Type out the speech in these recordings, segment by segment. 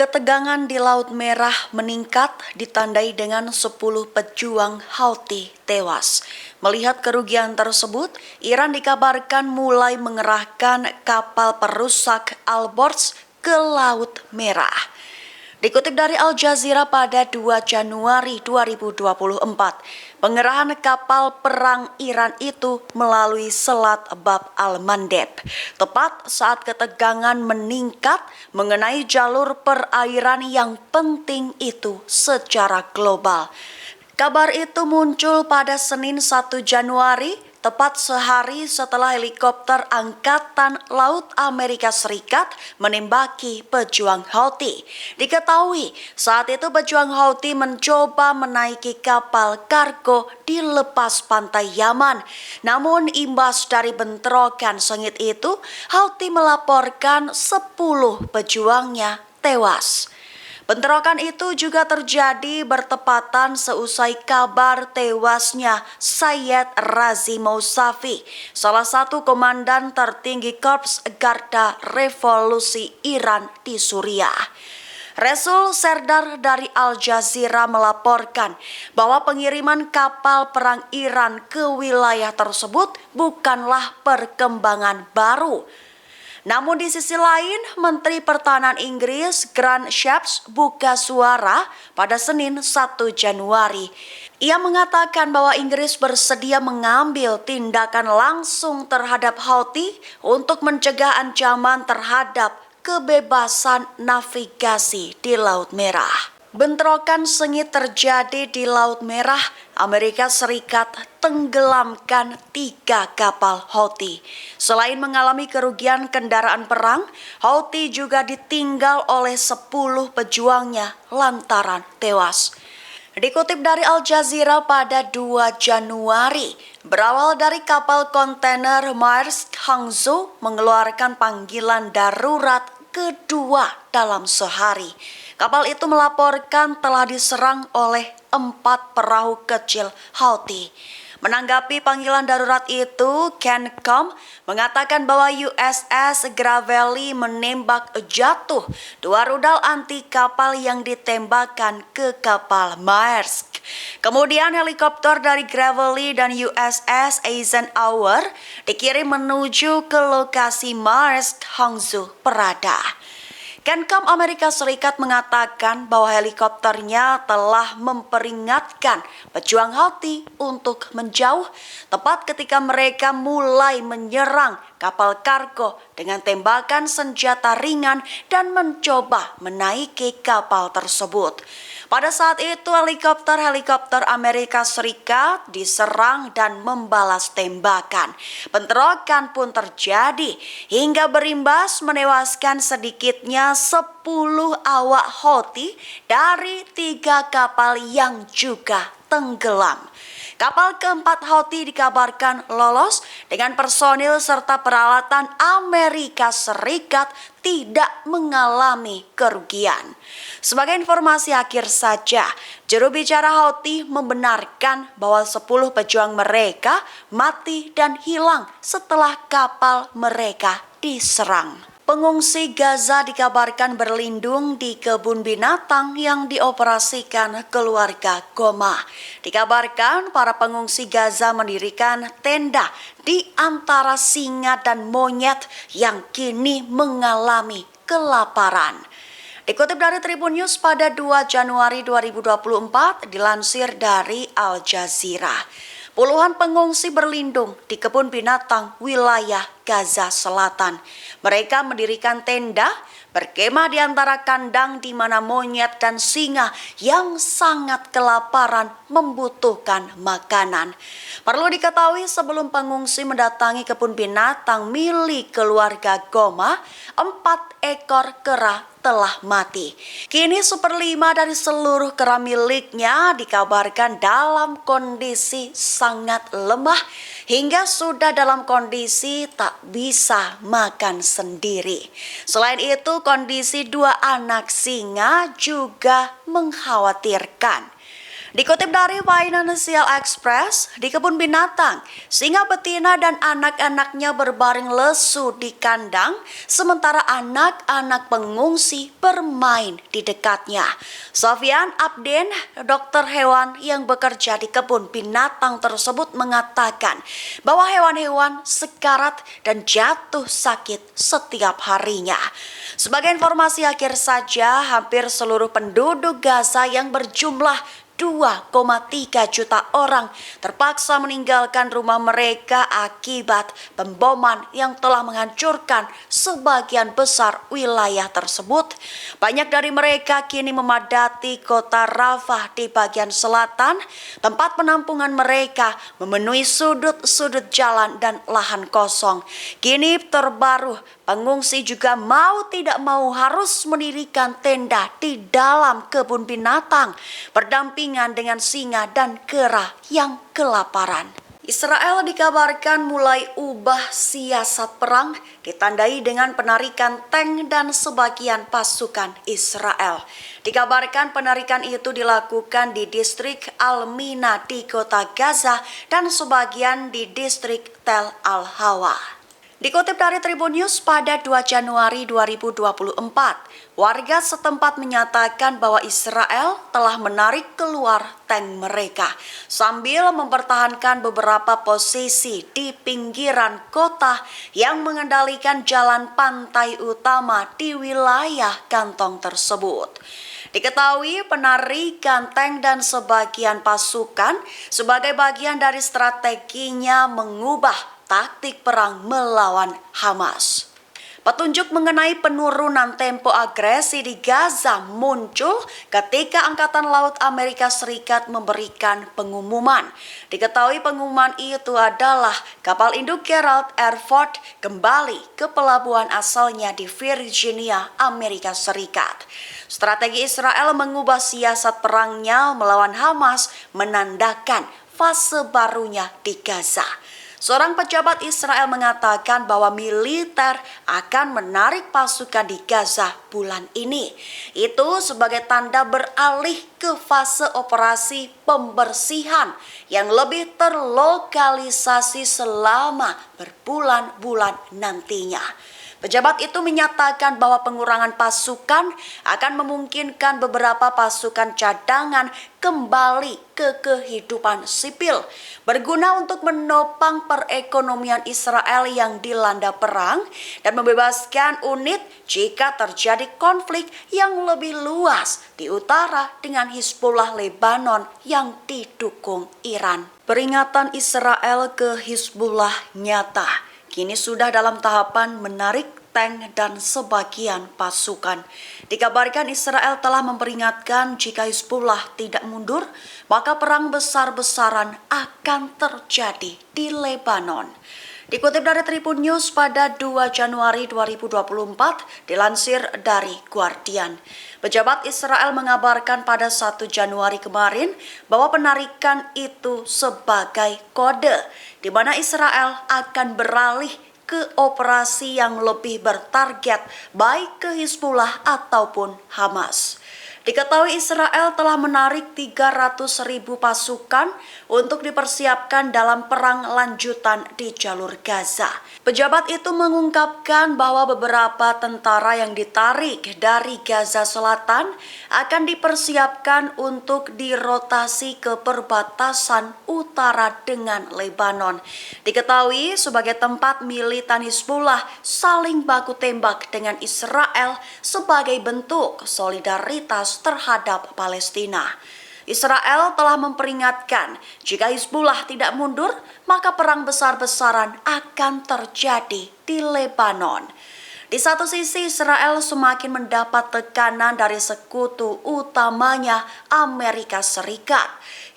Ketegangan di Laut Merah meningkat ditandai dengan 10 pejuang Houthi tewas. Melihat kerugian tersebut, Iran dikabarkan mulai mengerahkan kapal perusak Alborz ke Laut Merah. Dikutip dari Al Jazeera pada 2 Januari 2024, pengerahan kapal perang Iran itu melalui Selat Bab al-Mandeb, tepat saat ketegangan meningkat mengenai jalur perairan yang penting itu secara global. Kabar itu muncul pada Senin 1 Januari, tepat sehari setelah helikopter Angkatan Laut Amerika Serikat menembaki pejuang Houthi. Diketahui saat itu pejuang Houthi mencoba menaiki kapal kargo di lepas pantai Yaman. Namun imbas dari bentrokan sengit itu, Houthi melaporkan 10 pejuangnya tewas. Bentrokan itu juga terjadi bertepatan seusai kabar tewasnya Sayyid Razi Mousavi, salah satu komandan tertinggi Korps Garda Revolusi Iran di Suriah. Resul Serdar dari Al Jazeera melaporkan bahwa pengiriman kapal perang Iran ke wilayah tersebut bukanlah perkembangan baru. Namun di sisi lain, Menteri Pertahanan Inggris Grant Shapps buka suara pada Senin 1 Januari. Ia mengatakan bahwa Inggris bersedia mengambil tindakan langsung terhadap Houthi untuk mencegah ancaman terhadap kebebasan navigasi di Laut Merah. Bentrokan sengit terjadi di Laut Merah. Amerika Serikat tenggelamkan 3 kapal Houthi. Selain mengalami kerugian kendaraan perang, Houthi juga ditinggal oleh 10 pejuangnya lantaran tewas. Dikutip dari Al Jazeera pada 2 Januari, berawal dari kapal kontainer Maersk Hangzhou mengeluarkan panggilan darurat kedua dalam sehari. Kapal itu melaporkan telah diserang oleh 4 perahu kecil Houthi. Menanggapi panggilan darurat itu, CENTCOM mengatakan bahwa USS Gravely menembak jatuh 2 rudal anti kapal yang ditembakkan ke kapal Maersk. Kemudian helikopter dari Gravely dan USS Eisenhower dikirim menuju ke lokasi Maersk Hangzhou berada. CENTCOM Amerika Serikat mengatakan bahwa helikopternya telah memperingatkan pejuang Houthi untuk menjauh tepat ketika mereka mulai menyerang kapal kargo dengan tembakan senjata ringan dan mencoba menaiki kapal tersebut. Pada saat itu helikopter Amerika Serikat diserang dan membalas tembakan. Bentrokan pun terjadi hingga berimbas menewaskan sedikitnya 10 awak Houthi dari 3 kapal yang juga tenggelam. Kapal keempat Houthi dikabarkan lolos dengan personil serta peralatan Amerika Serikat tidak mengalami kerugian. Sebagai informasi akhir saja, juru bicara Houthi membenarkan bahwa 10 pejuang mereka mati dan hilang setelah kapal mereka diserang. Pengungsi Gaza dikabarkan berlindung di kebun binatang yang dioperasikan keluarga Goma. Dikabarkan para pengungsi Gaza mendirikan tenda di antara singa dan monyet yang kini mengalami kelaparan. Dikutip dari Tribun News pada 2 Januari 2024, dilansir dari Al Jazeera. Puluhan pengungsi berlindung di kebun binatang wilayah Gaza Selatan. Mereka mendirikan tenda, berkemah di antara kandang di mana monyet dan singa yang sangat kelaparan membutuhkan makanan. Perlu diketahui sebelum pengungsi mendatangi kebun binatang milik keluarga Goma, 4 ekor kera telah mati. Kini 1/5 dari seluruh kera miliknya dikabarkan dalam kondisi sangat lemah hingga sudah dalam kondisi tak bisa makan sendiri. Selain itu, kondisi 2 anak singa juga mengkhawatirkan. Dikutip dari Financial Express, di kebun binatang, singa betina dan anak-anaknya berbaring lesu di kandang, sementara anak-anak pengungsi bermain di dekatnya. Sofyan Abdin, dokter hewan yang bekerja di kebun binatang tersebut mengatakan bahwa hewan-hewan sekarat dan jatuh sakit setiap harinya. Sebagai informasi akhir saja, hampir seluruh penduduk Gaza yang berjumlah 2,3 juta orang terpaksa meninggalkan rumah mereka akibat pemboman yang telah menghancurkan sebagian besar wilayah tersebut. Banyak dari mereka kini memadati kota Rafah di bagian selatan. Tempat penampungan mereka memenuhi sudut-sudut jalan dan lahan kosong. Kini terbaru, pengungsi juga mau tidak mau harus mendirikan tenda di dalam kebun binatang, berdampingan dengan singa dan kera yang kelaparan. Israel dikabarkan mulai ubah siasat perang, ditandai dengan penarikan tank dan sebagian pasukan Israel. Dikabarkan penarikan itu dilakukan di distrik Al-Mina di kota Gaza dan sebagian di distrik Tel Al-Hawa. Dikutip dari Tribun News pada 2 Januari 2024, warga setempat menyatakan bahwa Israel telah menarik keluar tank mereka sambil mempertahankan beberapa posisi di pinggiran kota yang mengendalikan jalan pantai utama di wilayah kantong tersebut. Diketahui penarikan tank dan sebagian pasukan sebagai bagian dari strateginya mengubah taktik perang melawan Hamas. Petunjuk mengenai penurunan tempo agresi di Gaza muncul ketika Angkatan Laut Amerika Serikat memberikan pengumuman. Diketahui pengumuman itu adalah kapal induk Gerald R. Ford kembali ke pelabuhan asalnya di Virginia, Amerika Serikat. Strategi Israel mengubah siasat perangnya melawan Hamas menandakan fase barunya di Gaza. Seorang pejabat Israel mengatakan bahwa militer akan menarik pasukan di Gaza bulan ini. Itu sebagai tanda beralih ke fase operasi pembersihan yang lebih terlokalisasi selama berbulan-bulan nantinya. Pejabat itu menyatakan bahwa pengurangan pasukan akan memungkinkan beberapa pasukan cadangan kembali ke kehidupan sipil, berguna untuk menopang perekonomian Israel yang dilanda perang dan membebaskan unit jika terjadi konflik yang lebih luas di utara dengan Hizbullah Lebanon yang didukung Iran. Peringatan Israel ke Hizbullah nyata. Kini sudah dalam tahapan menarik tank dan sebagian pasukan. Dikabarkan Israel telah memperingatkan jika Hizbullah tidak mundur, maka perang besar-besaran akan terjadi di Lebanon. Dikutip dari Tribun News pada 2 Januari 2024, dilansir dari Guardian. Pejabat Israel mengabarkan pada 1 Januari kemarin bahwa penarikan itu sebagai kode, di mana Israel akan beralih ke operasi yang lebih bertarget baik ke Hizbullah ataupun Hamas. Diketahui Israel telah menarik 300.000 pasukan untuk dipersiapkan dalam perang lanjutan di jalur Gaza. Pejabat itu mengungkapkan bahwa beberapa tentara yang ditarik dari Gaza Selatan akan dipersiapkan untuk dirotasi ke perbatasan utara dengan Lebanon. Diketahui sebagai tempat militan Hizbullah saling baku tembak dengan Israel sebagai bentuk solidaritas terhadap Palestina. Israel telah memperingatkan jika Hizbullah tidak mundur, maka perang besar-besaran akan terjadi di Lebanon. Di satu sisi Israel semakin mendapat tekanan dari sekutu utamanya Amerika Serikat.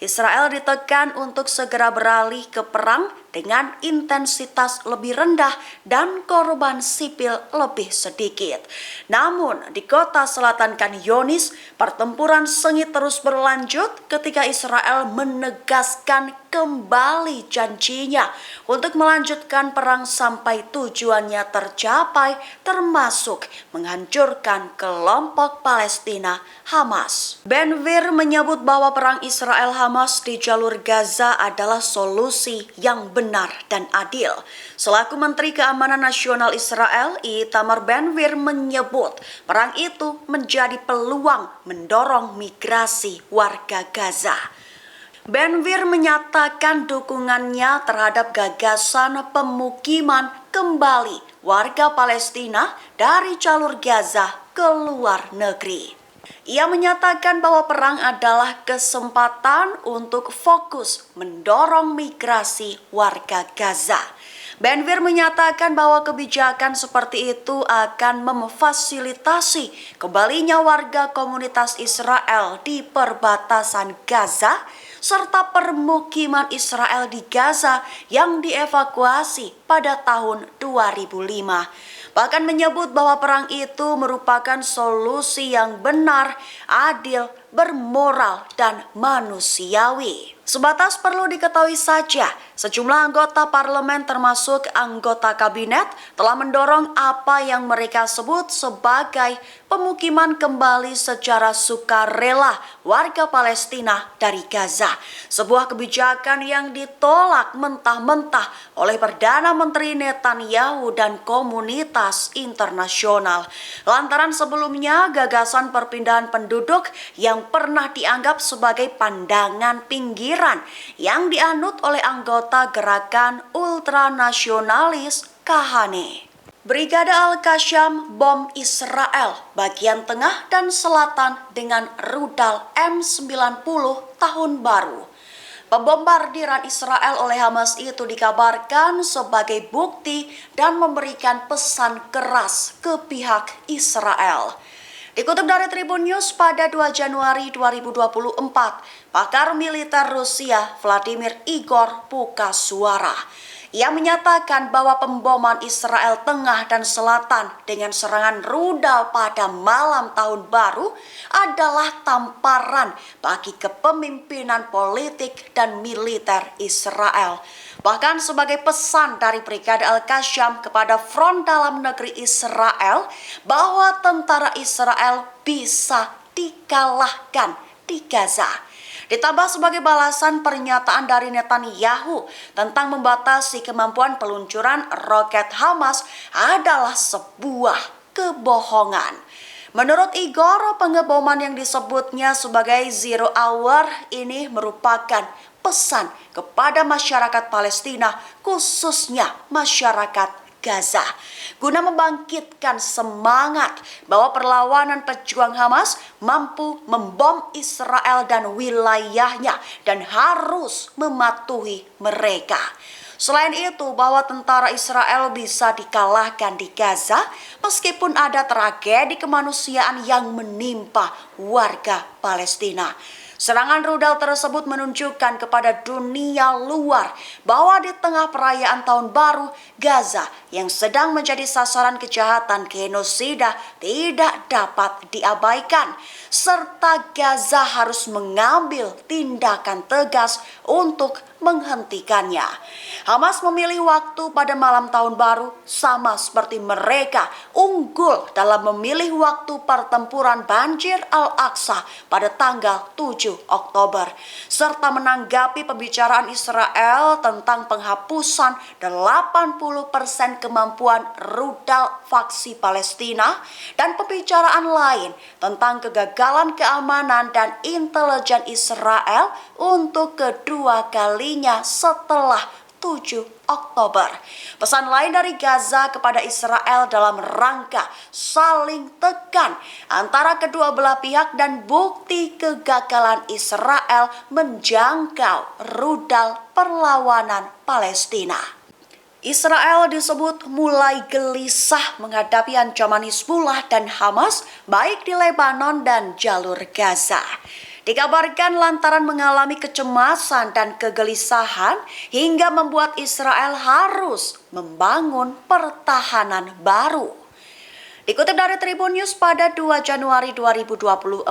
Israel ditekan untuk segera beralih ke perang dengan intensitas lebih rendah dan korban sipil lebih sedikit. Namun, di kota selatan Khan Younis, pertempuran sengit terus berlanjut ketika Israel menegaskan kembali janjinya untuk melanjutkan perang sampai tujuannya tercapai, termasuk menghancurkan kelompok Palestina Hamas. Ben Gvir menyebut bahwa perang Israel-Hamas di jalur Gaza adalah solusi yang benar dan adil. Selaku Menteri Keamanan Nasional Israel, Itamar Ben Gvir menyebut perang itu menjadi peluang mendorong migrasi warga Gaza. Ben Gvir menyatakan dukungannya terhadap gagasan pemukiman kembali warga Palestina dari jalur Gaza ke luar negeri. Ia menyatakan bahwa perang adalah kesempatan untuk fokus mendorong migrasi warga Gaza. Ben Gvir menyatakan bahwa kebijakan seperti itu akan memfasilitasi kembalinya warga komunitas Israel di perbatasan Gaza serta permukiman Israel di Gaza yang dievakuasi pada tahun 2005. Bahkan menyebut bahwa perang itu merupakan solusi yang benar, adil, bermoral, dan manusiawi. Sebatas perlu diketahui saja, sejumlah anggota parlemen termasuk anggota kabinet telah mendorong apa yang mereka sebut sebagai pemukiman kembali secara sukarela warga Palestina dari Gaza. Sebuah kebijakan yang ditolak mentah-mentah oleh Perdana Menteri Netanyahu dan komunitas internasional. Lantaran sebelumnya gagasan perpindahan penduduk yang pernah dianggap sebagai pandangan pinggiran yang dianut oleh anggota gerakan ultranasionalis Kahane. Brigade Al-Qassam bom Israel bagian tengah dan selatan dengan rudal M90 tahun baru. Pembombardiran Israel oleh Hamas itu dikabarkan sebagai bukti dan memberikan pesan keras ke pihak Israel. Dikutip dari Tribun News pada 2 Januari 2024, pakar militer Rusia Vladimir Igor buka suara. Ia menyatakan bahwa pemboman Israel tengah dan selatan dengan serangan rudal pada malam tahun baru adalah tamparan bagi kepemimpinan politik dan militer Israel. Bahkan sebagai pesan dari Brigade Al-Qassam kepada front dalam negeri Israel bahwa tentara Israel bisa dikalahkan di Gaza. Ditambah sebagai balasan pernyataan dari Netanyahu tentang membatasi kemampuan peluncuran roket Hamas adalah sebuah kebohongan. Menurut Igor, pengeboman yang disebutnya sebagai Zero Hour ini merupakan pesan kepada masyarakat Palestina, khususnya masyarakat Gaza, guna membangkitkan semangat bahwa perlawanan pejuang Hamas mampu membom Israel dan wilayahnya dan harus mematuhi mereka. Selain itu, bahwa tentara Israel bisa dikalahkan di Gaza meskipun ada tragedi kemanusiaan yang menimpa warga Palestina. Serangan rudal tersebut menunjukkan kepada dunia luar bahwa di tengah perayaan Tahun Baru, Gaza yang sedang menjadi sasaran kejahatan genosida tidak dapat diabaikan, serta Gaza harus mengambil tindakan tegas untuk menghentikannya. Hamas memilih waktu pada malam Tahun Baru sama seperti mereka unggul dalam memilih waktu pertempuran banjir Al-Aqsa pada tanggal 7 Oktober, serta menanggapi pembicaraan Israel tentang penghapusan 80% kemampuan rudal faksi Palestina dan pembicaraan lain tentang kegagalan keamanan dan intelijen Israel untuk kedua kalinya setelah 7 Oktober. Pesan lain dari Gaza kepada Israel dalam rangka saling tekan antara kedua belah pihak dan bukti kegagalan Israel menjangkau rudal perlawanan Palestina. Israel disebut mulai gelisah menghadapi ancaman Hizbullah dan Hamas baik di Lebanon dan jalur Gaza. Dikabarkan lantaran mengalami kecemasan dan kegelisahan hingga membuat Israel harus membangun pertahanan baru. Dikutip dari Tribun News pada 2 Januari 2024,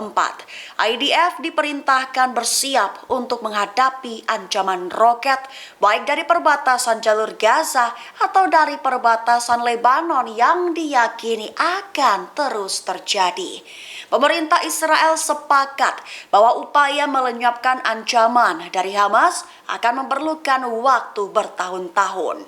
IDF diperintahkan bersiap untuk menghadapi ancaman roket baik dari perbatasan jalur Gaza atau dari perbatasan Lebanon yang diyakini akan terus terjadi. Pemerintah Israel sepakat bahwa upaya melenyapkan ancaman dari Hamas akan memerlukan waktu bertahun-tahun.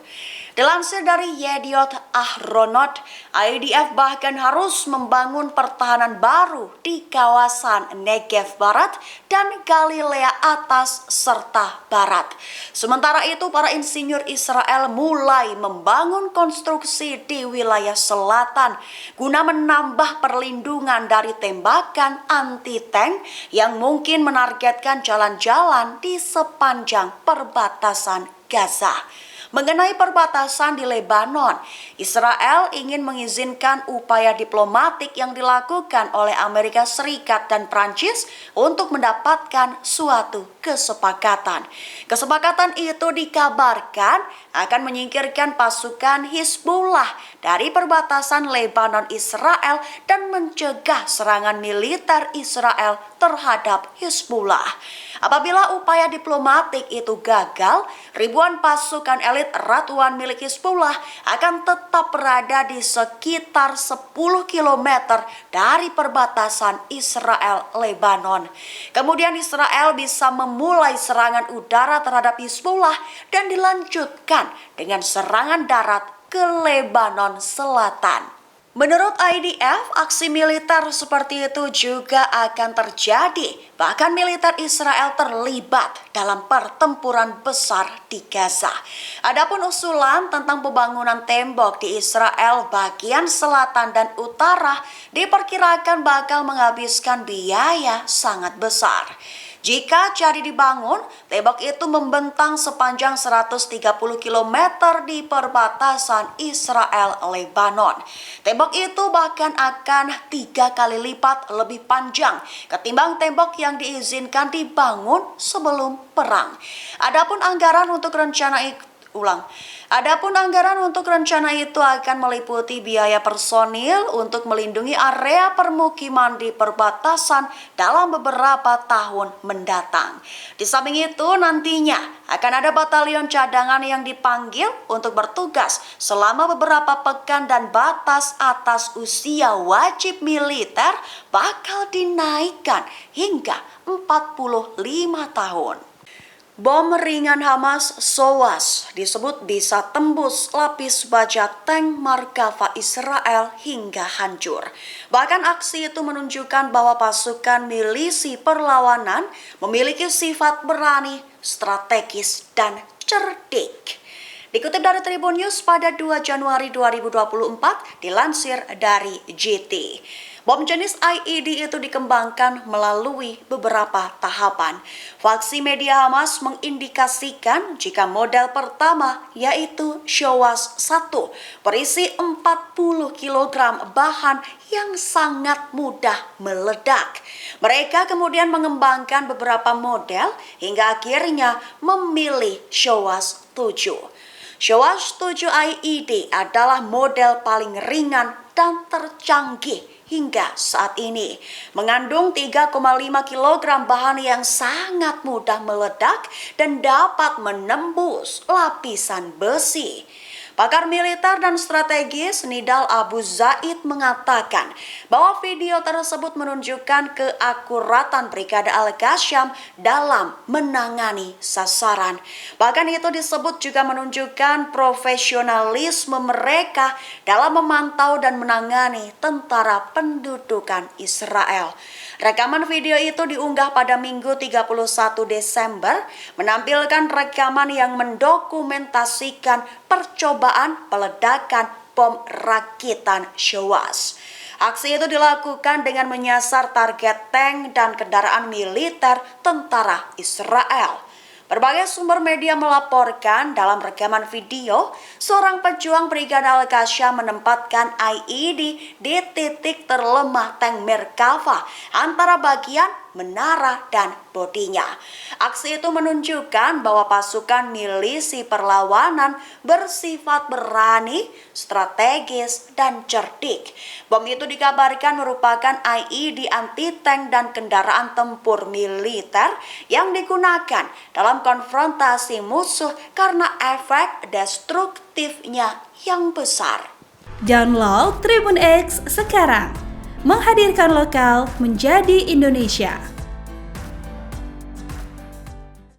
Dilansir dari Yediot Ahronot, IDF bahkan harus membangun pertahanan baru di kawasan Negev Barat dan Galilea Atas serta Barat. Sementara itu, para insinyur Israel mulai membangun konstruksi di wilayah selatan guna menambah perlindungan dari tembakan anti-tank yang mungkin menargetkan jalan-jalan di sepanjang perbatasan Gaza. Mengenai perbatasan di Lebanon, Israel ingin mengizinkan upaya diplomatik yang dilakukan oleh Amerika Serikat dan Prancis untuk mendapatkan suatu kesepakatan. Kesepakatan itu dikabarkan akan menyingkirkan pasukan Hizbullah dari perbatasan Lebanon Israel dan mencegah serangan militer Israel terhadap Hizbullah. Apabila upaya diplomatik itu gagal, ribuan pasukan elit Radwan milik Hizbullah akan tetap berada di sekitar 10 km dari perbatasan Israel-Lebanon. Kemudian Israel bisa memulai serangan udara terhadap Hizbullah dan dilanjutkan dengan serangan darat ke Lebanon Selatan. Menurut IDF, aksi militer seperti itu juga akan terjadi. Bahkan militer Israel terlibat dalam pertempuran besar di Gaza. Adapun usulan tentang pembangunan tembok di Israel bagian selatan dan utara diperkirakan bakal menghabiskan biaya sangat besar. Jika jadi dibangun, tembok itu membentang sepanjang 130 km di perbatasan Israel-Lebanon. Tembok itu bahkan akan 3 kali lipat lebih panjang ketimbang tembok yang diizinkan dibangun sebelum perang. Adapun anggaran untuk rencana itu akan meliputi biaya personil untuk melindungi area permukiman di perbatasan dalam beberapa tahun mendatang. Di samping itu nantinya akan ada batalion cadangan yang dipanggil untuk bertugas selama beberapa pekan dan batas atas usia wajib militer bakal dinaikkan hingga 45 tahun. Bom ringan Hamas SOAS disebut bisa tembus lapis baja tank Merkava Israel hingga hancur. Bahkan aksi itu menunjukkan bahwa pasukan milisi perlawanan memiliki sifat berani, strategis, dan cerdik. Dikutip dari Tribun News pada 2 Januari 2024, dilansir dari GT. Bom jenis IED itu dikembangkan melalui beberapa tahapan. Faksi media Hamas mengindikasikan jika model pertama yaitu SOAS 1 berisi 40 kg bahan yang sangat mudah meledak. Mereka kemudian mengembangkan beberapa model hingga akhirnya memilih SOAS 7. SOAS 7 IED adalah model paling ringan dan tercanggih hingga saat ini, mengandung 3,5 kg bahan yang sangat mudah meledak dan dapat menembus lapisan besi. Pakar militer dan strategis Nidal Abu Zaid mengatakan bahwa video tersebut menunjukkan keakuratan Brigade Al-Qassam dalam menangani sasaran. Bahkan itu disebut juga menunjukkan profesionalisme mereka dalam memantau dan menangani tentara pendudukan Israel. Rekaman video itu diunggah pada Minggu 31 Desember, menampilkan rekaman yang mendokumentasikan percobaan peledakan bom rakitan SOAS. Aksi itu dilakukan dengan menyasar target tank dan kendaraan militer tentara Israel. Berbagai sumber media melaporkan dalam rekaman video, seorang pejuang Brigade Al-Qassam menempatkan IED di titik terlemah tank Merkava antara bagian menara dan bodinya. Aksi itu menunjukkan bahwa pasukan milisi perlawanan bersifat berani, strategis, dan cerdik. Bom itu dikabarkan merupakan IED anti-tank dan kendaraan tempur militer yang digunakan dalam konfrontasi musuh karena efek destruktifnya yang besar. Download Tribun X sekarang, menghadirkan lokal menjadi Indonesia.